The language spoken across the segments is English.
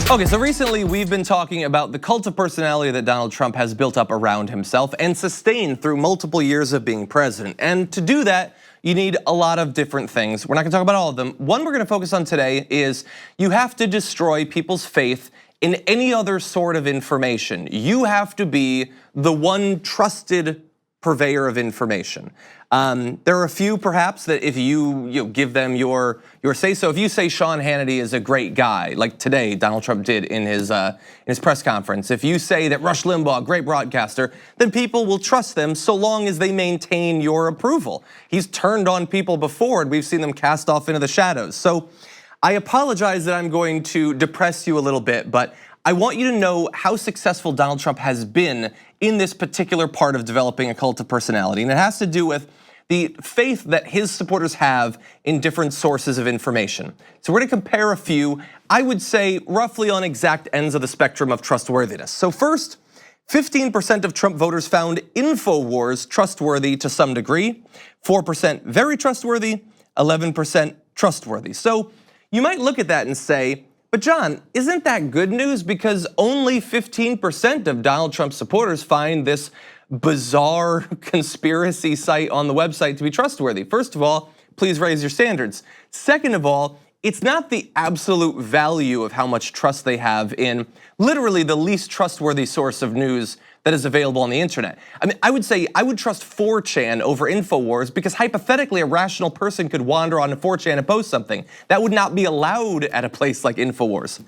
Okay, so recently we've been talking about the cult of personality that Donald Trump has built up around himself and sustained through multiple years of being president. And to do that, you need a lot of different things. We're not gonna talk about all of them. One we're gonna focus on today is you have to destroy people's faith in any other sort of information. You have to be the one trusted purveyor of information. There are a few perhaps that if you give them your say so. If you say Sean Hannity is a great guy, like today Donald Trump did in his press conference. If you say that Rush Limbaugh, great broadcaster, then people will trust them so long as they maintain your approval. He's turned on people before and we've seen them cast off into the shadows. So I apologize that I'm going to depress you a little bit, but I want you to know how successful Donald Trump has been in this particular part of developing a cult of personality. And it has to do with the faith that his supporters have in different sources of information. So we're gonna compare a few, I would say roughly on exact ends of the spectrum of trustworthiness. So first, 15% of Trump voters found Infowars trustworthy to some degree, 4% very trustworthy, 11% trustworthy. So you might look at that and say, but John, isn't that good news? Because only 15% of Donald Trump's supporters find this bizarre conspiracy site on the website to be trustworthy. First of all, please raise your standards. Second of all, it's not the absolute value of how much trust they have in literally the least trustworthy source of news that is available on the internet. I mean, I would say I would trust 4chan over Infowars because hypothetically a rational person could wander onto 4chan and post something. That would not be allowed at a place like Infowars.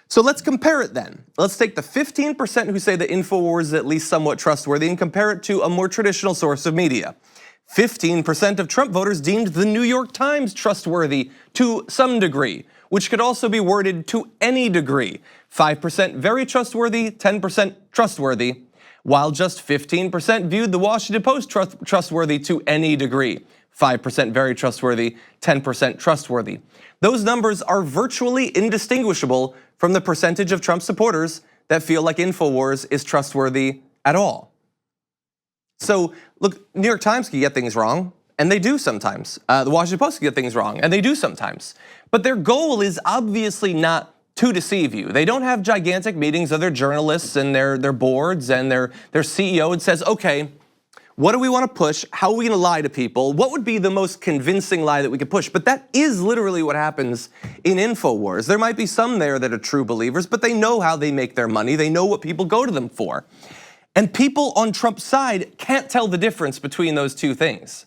So let's compare it then. Let's take the 15% who say that Infowars is at least somewhat trustworthy and compare it to a more traditional source of media. 15% of Trump voters deemed the New York Times trustworthy to some degree, which could also be worded to any degree. 5% very trustworthy, 10% trustworthy, while just 15% viewed the Washington Post trustworthy to any degree. 5% very trustworthy, 10% trustworthy. Those numbers are virtually indistinguishable from the percentage of Trump supporters that feel like Infowars is trustworthy at all. So look, New York Times can get things wrong, and they do sometimes. The Washington Post can get things wrong, and they do sometimes. But their goal is obviously not to deceive you. They don't have gigantic meetings of their journalists and their boards and their CEO and says, okay, what do we want to push? How are we going to lie to people? What would be the most convincing lie that we could push? But that is literally what happens in Infowars. There might be some there that are true believers, but they know how they make their money. They know what people go to them for. And people on Trump's side can't tell the difference between those two things.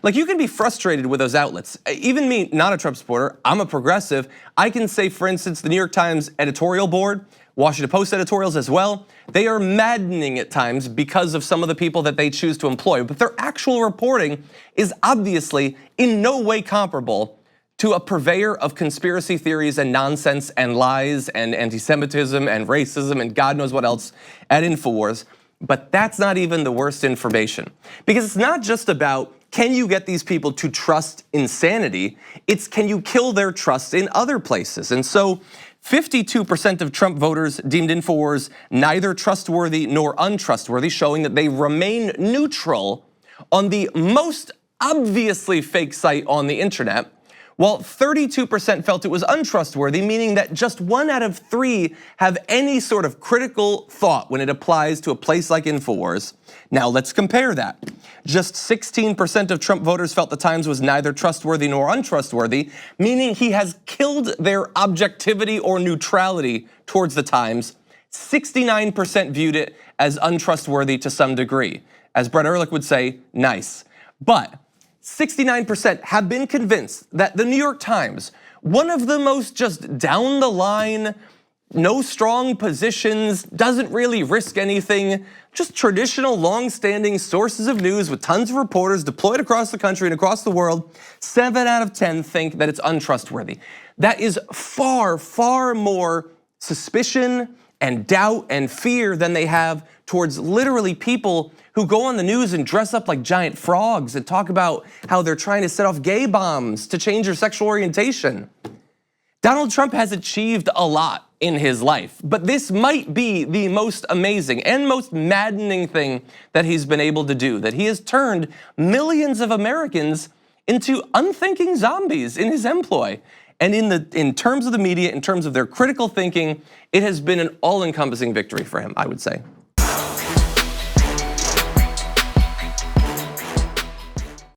Like you can be frustrated with those outlets. Even me, not a Trump supporter, I'm a progressive. I can say, for instance, the New York Times editorial board, Washington Post editorials as well, they are maddening at times because of some of the people that they choose to employ. But their actual reporting is obviously in no way comparable to a purveyor of conspiracy theories and nonsense and lies and anti-Semitism and racism and God knows what else at Infowars. But that's not even the worst information. Because it's not just about can you get these people to trust insanity, it's can you kill their trust in other places. And so 52% of Trump voters deemed Infowars neither trustworthy nor untrustworthy, showing that they remain neutral on the most obviously fake site on the internet, while 32% felt it was untrustworthy, meaning that just 1 out of 3 have any sort of critical thought when it applies to a place like Infowars. Now let's compare that. Just 16% of Trump voters felt the Times was neither trustworthy nor untrustworthy, meaning he has killed their objectivity or neutrality towards the Times. 69% viewed it as untrustworthy to some degree. As Brett Ehrlich would say, nice. But 69% have been convinced that the New York Times, one of the most just down the line, no strong positions, doesn't really risk anything, just traditional long-standing sources of news with tons of reporters deployed across the country and across the world, 7 out of 10 think that it's untrustworthy. That is far, far more suspicion and doubt and fear than they have towards literally people who go on the news and dress up like giant frogs and talk about how they're trying to set off gay bombs to change their sexual orientation. Donald Trump has achieved a lot in his life, but this might be the most amazing and most maddening thing that he's been able to do, that he has turned millions of Americans into unthinking zombies in his employ. And in terms of the media, in terms of their critical thinking, it has been an all-encompassing victory for him, I would say.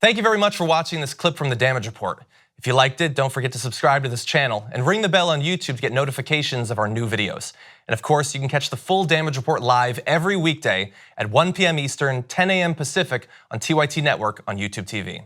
Thank you very much for watching this clip from the Damage Report. If you liked it, don't forget to subscribe to this channel and ring the bell on YouTube to get notifications of our new videos. And of course, you can catch the full Damage Report live every weekday at 1 p.m. Eastern, 10 a.m. Pacific on TYT Network on YouTube TV.